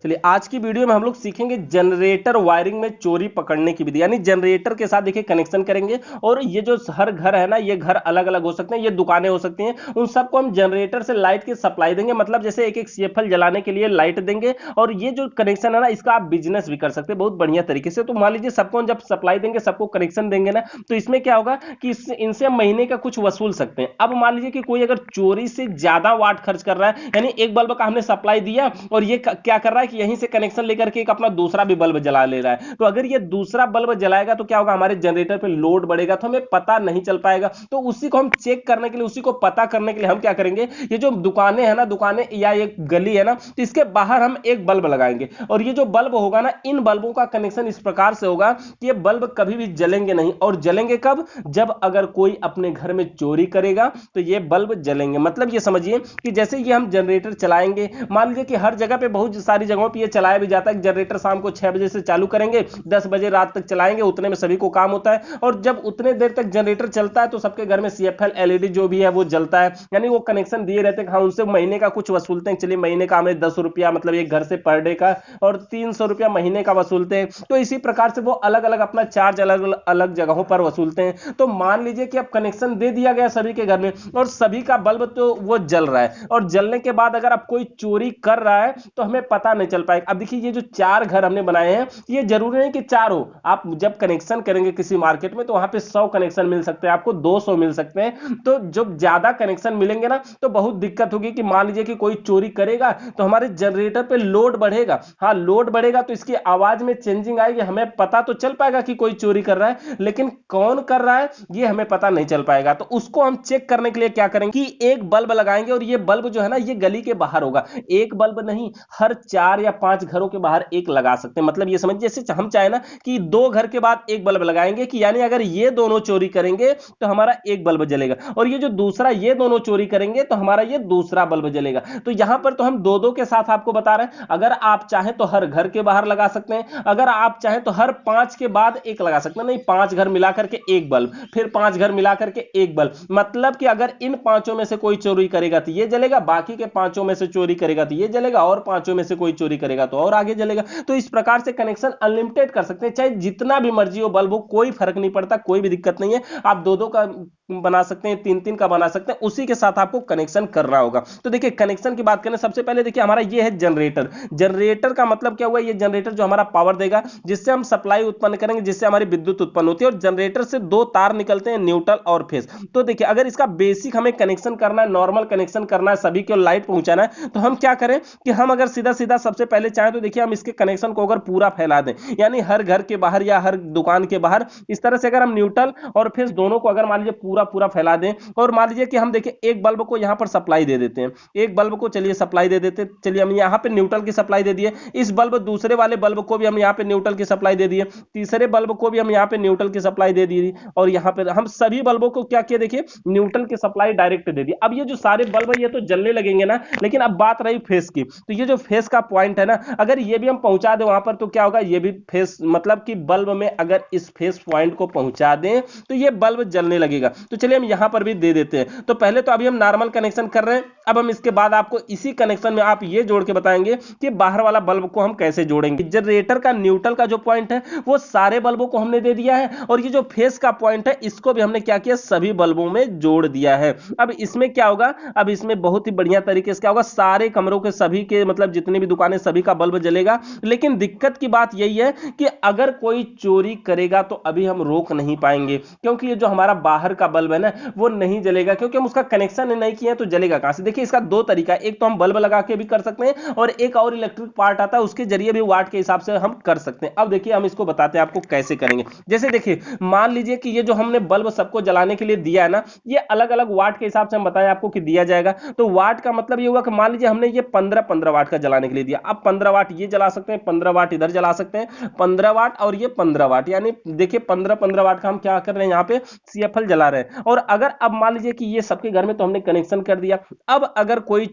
चलिए आज की वीडियो में हम लोग सीखेंगे जनरेटर वायरिंग में चोरी पकड़ने की विधि, यानी जनरेटर के साथ देखिए कनेक्शन करेंगे। और ये जो हर घर है ना, ये घर अलग अलग हो सकते हैं, ये दुकानें हो सकती हैं, उन सबको हम जनरेटर से लाइट की सप्लाई देंगे। मतलब जैसे एक एक सीएफएल जलाने के लिए लाइट देंगे, और ये जो कनेक्शन है ना, इसका आप बिजनेस भी कर सकते हैं बहुत बढ़िया तरीके से। तो मान लीजिए सबको जब सप्लाई देंगे, सबको कनेक्शन देंगे ना, तो इसमें क्या होगा कि इनसे हम महीने का कुछ वसूल सकते हैं। अब मान लीजिए कि कोई अगर चोरी से ज्यादा वाट खर्च कर रहा है, यानी एक बल्ब का हमने सप्लाई दिया और ये क्या कर रहा है कि यहीं से कनेक्शन लेकर के एक अपना दूसरा भी बल्ब जला ले रहा है, तो अगर ये दूसरा बल्ब जलाएगा तो क्या होगा, हमारे जनरेटर पे लोड बढ़ेगा, तो हमें पता नहीं चल पाएगा। तो उसी को हम चेक करने के लिए, उसी को पता करने के लिए हम क्या करेंगे, ये जो दुकानें है ना, दुकानें या एक गली है ना, तो इसके बाहर हम एक बल्ब लगाएंगे। और ये जो बल्ब होगा ना, इन बल्बों का कनेक्शन इस प्रकार से होगा कि ये बल्ब कभी भी जलेंगे नहीं। और जलेंगे कब, जब अगर कोई अपने घर में चोरी करेगा तो ये बल्ब जलेंगे। मतलब ये समझिए कि जैसे ये हम जनरेटर चलाएंगे, मान लीजिए कि हर जगह पे, बहुत सारी जगहों पे ये चलाया भी जाता है। जनरेटर शाम को 6 बजे से चालू करेंगे, 10 बजे रात तक चलाएंगे, उतने में सभी को काम होता है। और जब उतने देर तक जनरेटर चलता है तो सबके घर में सीएफएल एलईडी जो भी है वो जलता है, यानी वो कनेक्शन दिए रहते हैं। हाँ, उनसे महीने का कुछ वसूलते हैं, चलिए महीने का हमें 10 रुपया, मतलब एक घर से पर डे का, और 300 रुपया महीने का वसूलते हैं। तो इसी प्रकार से वो अलग अलग अपना चार्ज अलग अलग जगहों पर वसूलते हैं। तो मान लीजिए कि अब कनेक्शन दे दिया गया सभी के घर में, और सभी का बल्ब तो वो जल रहा है, और जलने के बाद अगर अब कोई चोरी कर रहा है तो हमें पता नहीं चल पाएगा। अब देखिए ये जो 4 घर हमने बनाए हैं, ये जरूरी नहीं कि 4 हो। आप जब कनेक्शन करेंगे किसी मार्केट में तो वहां पे 100 कनेक्शन मिल सकते हैं, आपको 200 मिल सकते हैं। तो जब ज्यादा कनेक्शन मिलेंगे ना, तो बहुत दिक्कत होगी कि मान लीजिए कि कोई चोरी करेगा तो हमारे जनरेटर पे लोड बढ़ेगा। हाँ, लोड बढ़ेगा तो इसकी आवाज में चेंजिंग आएगी, हमें पता तो चल पाएगा कि कोई चोरी कर रहा है, लेकिन कौन कर रहा है ये हमें पता नहीं चल पाएगा। तो उसको हम चेक करने के लिए क्या करेंगे कि एक बल्ब लगाएंगे, और ये बल्ब जो है ना, ये गली के बाहर होगा। एक बल्ब नहीं, हर 4 या 5 घरों के बाहर एक लगा सकते हैं। मतलब ये समझ, जैसे हम चाहे ना कि 2 घर के बाद एक बल्ब लगाएंगे, कि यानी अगर ये दोनों चोरी करेंगे तो हमारा एक बल्ब जलेगा, और ये जो दूसरा, ये दोनों चोरी करेंगे तो हमारा ये दूसरा बल्ब जलेगा। तो यहां पर तो हम दो दो के साथ आपको बता रहे हैं। अगर आप चाहें तो हर घर के बाहर लगा सकते हैं, अगर आप चाहें तो हर 5 के बाद एक लगा सकते हैं। नहीं, 5 घर मिलाकर के एक बल्ब, फिर 5 घर मिलाकर के एक बल्ब। मतलब कि अगर इन पांचों में से कोई चोरी करेगा तो ये जलेगा, बाकी के पांचों में से चोरी करेगा तो ये जलेगा, और पांचों में से कोई चोरी करेगा तो और आगे जलेगा। तो इस प्रकार से कनेक्शन अनलिमिटेड कर सकते हैं, चाहे जितना भी मर्जी हो बल्ब हो, कोई फर्क नहीं पड़ता, कोई भी दिक्कत नहीं है। आप दो दो का बना सकते हैं, 3 3 का बना सकते हैं, उसी के साथ आपको कनेक्शन करना होगा। तो देखिए कनेक्शन की बात करें, सबसे पहले देखिए हमारा ये है जनरेटर। जनरेटर का मतलब क्या हुआ, ये जनरेटर जो हमारा पावर देगा, जिससे हम सप्लाई उत्पन्न करेंगे, जिससे हमारी विद्युत उत्पन्न होती है। और जनरेटर से 2 तार निकलते हैं, न्यूट्रल और फेज। तो देखिए अगर इसका बेसिक हमें कनेक्शन करना है, नॉर्मल कनेक्शन करना है, सभी को लाइट पहुंचाना है, तो हम क्या करें कि हम अगर सीधा सीधा सबसे पहले चाहें तो देखिए हम इसके कनेक्शन को अगर पूरा फैला दें, यानी हर घर के बाहर या हर दुकान के बाहर इस तरह से अगर हम न्यूट्रल और फेज दोनों को अगर मान लीजिए पूरा पूरा फैला दें, और मान लीजिए कि हम देखिए एक बल्ब को यहां पर सप्लाई दे देते हैं, एक बल्ब को चलिए सप्लाई दे देते, चलिए हम यहां पे न्यूट्रल की सप्लाई दे दिए। इस बल्ब दूसरे वाले बल्ब को भी हम यहां पे न्यूट्रल की सप्लाई दे दिए, तीसरे बल्ब को भी हम यहां पे न्यूट्रल की सप्लाई दे दी, और यहां पे हम सभी बल्बों को क्या किया, देखिए न्यूट्रल की सप्लाई डायरेक्ट दे दी। अब ये जो सारे बल्ब है ये तो जलने लगेंगे ना, लेकिन अब बात रही फेस की। तो ये जो फेस का पॉइंट है ना, अगर ये भी हम पहुंचा दें वहां पर तो क्या होगा, ये भी फेस, मतलब कि बल्ब में अगर इस फेस पॉइंट को पहुंचा दें तो ये बल्ब जलने लगेगा। तो चलिए हम यहां पर भी दे देते हैं। तो पहले तो अभी हम नॉर्मल कनेक्शन कर रहे हैं, अब हम इसके बाद आपको इसी कनेक्शन में आप ये जोड़ के बताएंगे कि बाहर वाला बल्ब को हम कैसे जोड़ेंगे। जनरेटर का न्यूट्रल का जो पॉइंट है वो सारे बल्बों को हमने दे दिया है, और ये जो फेस का पॉइंट है इसको भी हमने क्या किया, सभी बल्बों में जोड़ दिया है। अब इसमें क्या होगा, अब इसमें बहुत ही बढ़िया तरीके से क्या होगा, सारे कमरों के सभी के, मतलब जितने भी दुकानें सभी का बल्ब जलेगा। लेकिन दिक्कत की बात यही है कि अगर कोई चोरी करेगा तो अभी हम रोक नहीं पाएंगे, क्योंकि ये जो हमारा बाहर का बल्ब है ना वो नहीं जलेगा, क्योंकि हम उसका कनेक्शन नहीं किए तो जलेगा कहां से। देखिए इसका 2 तरीका है, एक तो हम बल्ब लगा के भी कर सकते हैं, और एक और इलेक्ट्रिक पार्ट आता है उसके जरिए भी वाट के हिसाब से हम कर सकते हैं। अब देखिए हम इसको बताते हैं आपको कैसे करेंगे। जैसे देखिए मान लीजिए कि ये जो हमने बल्ब सबको जलाने के लिए दिया है ना, ये अलग अलग वाट के हिसाब से हम बताएं आपको कि दिया जाएगा। तो वाट का मतलब ये हुआ कि मान लीजिए हमने ये 15-15 वाट का जलाने के लिए दिया। अब 15 वाट ये जला सकते हैं, 15 वाट इधर जला सकते हैं, 15 वाट और ये 15 वाट, यानी देखिए 15-15 वाट का हम क्या कर रहे हैं, यहाँ पे सीएफएल जला रहे हैं। और अगर अब मान लीजिए कि ये सबके घर में तो हमने कनेक्शन कर दिया, अब अगर कोई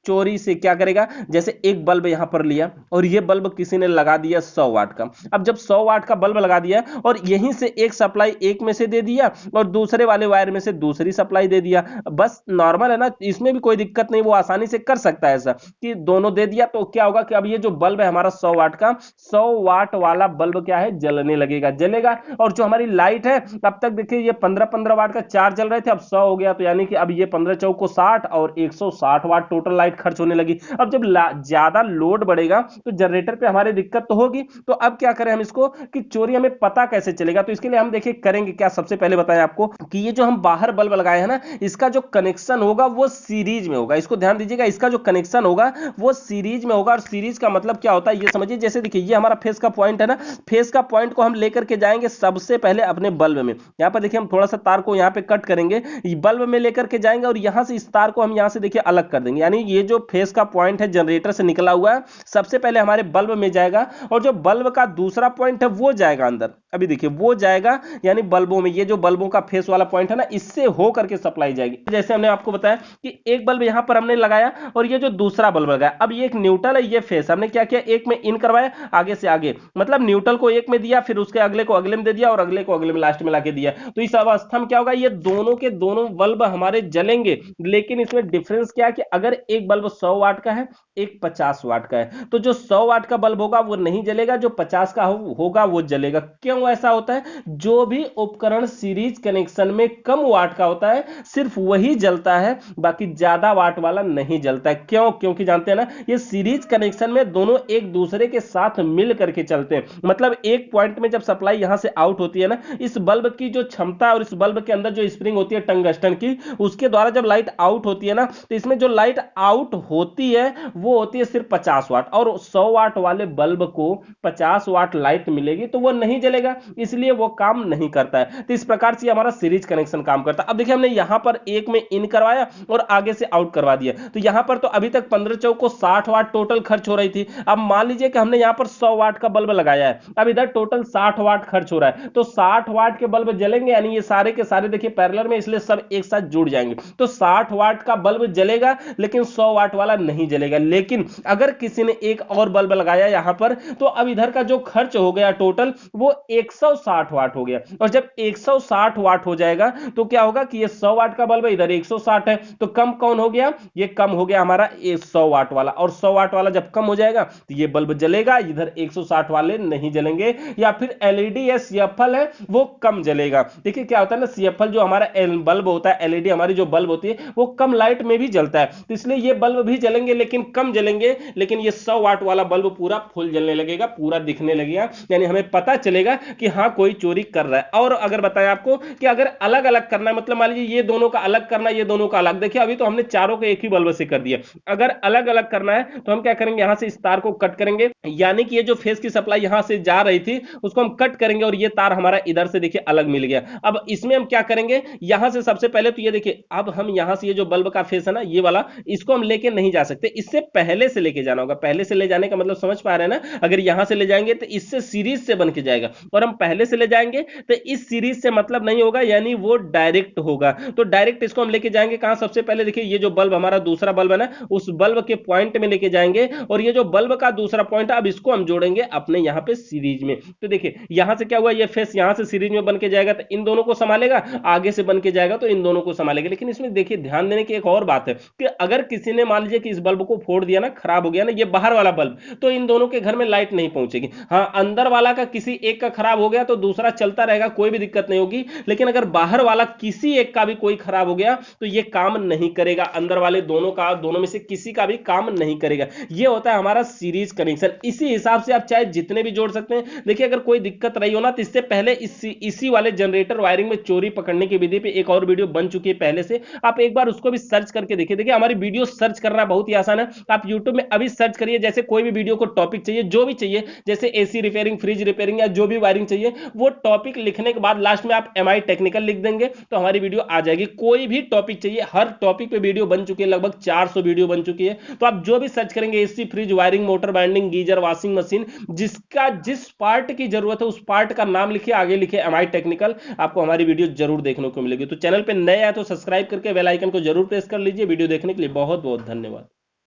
चोरी से क्या करेगा, जैसे एक बल्ब यहां पर लिया और ये बल्ब किसी ने लगा दिया 100 वाट का। अब जब 100 वाट का बल्ब लगा दिया और यहीं से एक सप्लाई एक में से दे दिया और दूसरे वाले वायर में से दूसरी सप्लाई दे दिया, बस नॉर्मल है ना, इसमें भी कोई दिक्कत नहीं, वो आसानी से कर सकता है ऐसा कि दोनों दे दिया। तो क्या होगा कि अब ये जो बल्ब है हमारा 100 वाट का, 100 वाट वाला बल्ब क्या है, जलने लगेगा, जलेगा। और जो हमारी लाइट है, अब तक देखिए ये 15-15 वाट का 4 जल रहे थे, अब 100 हो गया, तो यानी कि अब ये 15 चौको 60 और 160 वाट टोटल लाइट खर्च होने लगी। अब जब ज्यादा लोड बढ़ेगा तो जनरेटर पे हमारे दिक्कत तो होगी। तो अब क्या करें हम इसको कि चोरी हमें पता कैसे चलेगा, तो इसके लिए हम देखिए करेंगे क्या। सबसे पहले बताएं आपको कि ये जो हम बाहर बल्ब लगाए हैं ना, इसका जो कनेक्शन होगा वो सीरीज में होगा। इसको ध्यान दीजिएगा, इसका जो कनेक्शन होगा वो सीरीज में होगा। और सीरीज का मतलब क्या होता है ये समझिए, जैसे देखिए ये हमारा फेस का पॉइंट है ना, फेस का पॉइंट को हम लेकर के जाएंगे सबसे पहले अपने बल्ब में। यहां पर देखिए हम थोड़ा सा तार को यहां पे कट करेंगे, बल्ब में लेकर के जाएंगे और यहां से इस तार को हम यहां से देखिए अलग कर देंगे। यानी ये जो फेस का पॉइंट है जनरेटर से निकला हुआ है, सबसे पहले हमारे बल्ब में जाएगा और जो बल्ब का दूसरा पॉइंट है वो जाएगा अंदर। अभी देखिए वो जाएगा, यानी बल्बों में, ये जो बल्बों का फेस वाला पॉइंट है ना, इससे हो करके सप्लाई जाएगी। जैसे हमने आपको बताया कि एक बल्ब यहां पर हमने लगाया और ये जो दूसरा बल्ब लगाया, अब ये एक न्यूट्रल है, ये फेस, हमने क्या किया, एक में इन करवाया आगे से आगे, मतलब न्यूट्रल को एक में दिया, फिर उसके अगले को अगले में दे दिया और अगले को अगले में लास्ट में लाके दिया। तो इस अवस्था में क्या होगा, ये दोनों के दोनों बल्ब हमारे जलेंगे। लेकिन इसमें डिफरेंस क्या है कि अगर एक बल्ब 100 वाट का है, एक 50 वाट का है, तो जो 100 वाट का बल्ब होगा वो नहीं जलेगा, जो 50 का होगा वो जलेगा। क्यों ऐसा होता है, जो भी उपकरण सीरीज कनेक्शन में कम वाट का होता है सिर्फ वही जलता है, बाकी ज्यादा वाट वाला नहीं जलता है। क्यों, क्योंकि जानते हैं ना, ये सीरीज कनेक्शन में दोनों एक दूसरे के साथ मिल करके चलते हैं। मतलब एक पॉइंट में जब सप्लाई यहां से आउट होती है ना, इस बल्ब की जो क्षमता और इस बल्ब के अंदर जो स्प्रिंग होती है टंगस्टन की, उसके द्वारा जब लाइट आउट होती है ना, तो इसमें जो लाइट आउट होती है वो होती है सिर्फ 50 वाट, और 100 वाट वाले बल्ब को 50 वाट लाइट मिलेगी तो वो नहीं जलेगा, इसलिए वो काम नहीं करता है। तो इस प्रकार से हमारा सीरीज कनेक्शन काम करता है। अब देखिए हमने यहां पर एक में इन करवाया और आगे से आउट करवा दिया, तो यहां पर तो अभी तक 15 चौको 60 वाट टोटल खर्च हो रही थी। अब मान लीजिए कि हमने यहां पर 100 वाट का बल्ब लगाया है, अब इधर टोटल 60 वाट खर्च हो रहा है, तो 60 वाट के बल्ब जलेंगे, यानी ये सारे के सारे देखिए पैरेलल में, इसलिए सब एक साथ जुड़ जाएंगे। तो 60 वाट का बल्ब जलेगा लेकिन 100 वाट वाला नहीं जलेगा। लेकिन अगर किसी ने एक और बल्ब लगाया यहां पर, तो अब इधर का जो खर्च हो गया टोटल वो 160 वाट हो गया। और जब 160 वाट हो जाएगा तो क्या होगा कि ये 100 वाट का बल्ब है, इधर 160 है, तो कम कौन हो गया, ये कम हो गया हमारा 100 वाट वाला। और 100 वाट वाला जब कम हो जाएगा तो ये बल्ब जलेगा, इधर 160 वाले नहीं जलेंगे। या फिर एलईडी या सीएफएल है वो कम जलेगा। देखिए क्या होता है ना, सीएफएल जो हमारा बल्ब होता है, एलईडी हमारी जो बल्ब होती है वो कम लाइट में भी जलता है, तो इसलिए ये बल्ब भी जलेंगे लेकिन कम जलेंगे। लेकिन ये 100 वाट वाला बल्ब पूरा फुल जलने लगेगा, पूरा दिखने लगेगा, यानी हमें पता चलेगा कि हां कोई चोरी कर रहा है। और अगर बताएं आपको कि अगर अलग अलग करना है, मतलब मान लीजिए ये दोनों का अलग करना है, ये दोनों का अलग, देखिए अभी तो हमने चारों को एक ही बल्ब से कर दिया। अगर अलग अलग करना है तो हम क्या करेंगे, यहां से इस तार को कट करेंगे, यानी कि ये जो फेस की सप्लाई यहां से जा रही थी उसको हम कट करेंगे और ये तार हमारा इधर से देखिए अलग मिल गया। अब इसमें हम क्या करेंगे, यहां से सबसे पहले तो ये देखिए, अब हम यहां से ये जो बल्ब का फेस है ना, ये वाला, इसको हम लेके नहीं जा सकते, इससे पहले से लेके जाना होगा। पहले से ले जाने का मतलब समझ पा रहे हैं ना, अगर यहां से ले जाएंगे तो इससे सीरीज से बन के जाएगा, और हम पहले से ले जाएंगे तो इस सीरीज से मतलब नहीं होगा, यानी वो डायरेक्ट होगा। तो डायरेक्ट इसको हम लेके जाएंगे कहां, सबसे पहले देखिए ये जो बल्ब हमारा दूसरा बल्ब है ना, उस बल्ब के पॉइंट में लेके जाएंगे, और ये जो बल्ब का दूसरा पॉइंट है अब इसको हम जोड़ेंगे अपने यहां पे सीरीज में। तो देखिए यहां से क्या हुआ, ये फेस यहां से सीरीज में बन के जाएगा तो इन दोनों को संभालेगा, आगे से बन के जाएगा तो इन दोनों को संभालेगा। लेकिन इसमें देखिए ध्यान देने की एक और बात है कि अगर किसी ने मान लीजिए कि इस बल्ब को फोड़ दिया ना, खराब हो गया ना ये बाहर वाला बल्ब, तो इन दोनों के घर में लाइट नहीं पहुंचेगी। हां अंदर वाला का किसी एक का खराब हो गया तो दूसरा चलता रहेगा, कोई भी दिक्कत नहीं होगी। लेकिन अगर बाहर वाला किसी एक का भी कोई खराब हो गया तो ये काम नहीं करेगा, अंदर वाले दोनों का, दोनों में से किसी का भी काम नहीं करेगा। ये होता है हमारा सीरीज कनेक्शन। इसी हिसाब से आप चाहे जितने भी जोड़ सकते हैं। देखिए अगर कोई दिक्कत रही हो ना, तो इससे पहले इसी वाले जनरेटर वायरिंग में चोरी पकड़ने की विधि पे एक और वीडियो बन चुकी है पहले से, आप एक बार उसको भी सर्च करके देखिए। देखिए हमारी वीडियो सर्च करना बहुत ही आसान है, आप यूट्यूब में अभी सर्च करिए, जैसे कोई भी वीडियो को टॉपिक चाहिए, जो भी चाहिए, जैसे एसी रिपेयरिंग, फ्रिज रिपेयरिंग या जो भी वायरिंग चाहिए, वो टॉपिक लिखने के बाद लास्ट में आप एमआई टेक्निकल लिख देंगे तो हमारी वीडियो आ जाएगी। कोई भी टॉपिक चाहिए, हर टॉपिक पे वीडियो बन चुकी है, लगभग 400 वीडियो बन चुकी है। तो आप जो भी सर्च करेंगे, AC, fridge, wiring, motor binding, geyser, washing machine, जिसका जिस पार्ट की जरूरत है उस पार्ट का नाम लिखिए, आगे लिखिए एमआई टेक्निकल, आपको हमारी वीडियो जरूर देखने को मिलेगी। तो चैनल पे नए आए तो सब्सक्राइब करके बेल आइकन को जरूर प्रेस कर लीजिए। वीडियो देखने के लिए बहुत बहुत धन्यवाद।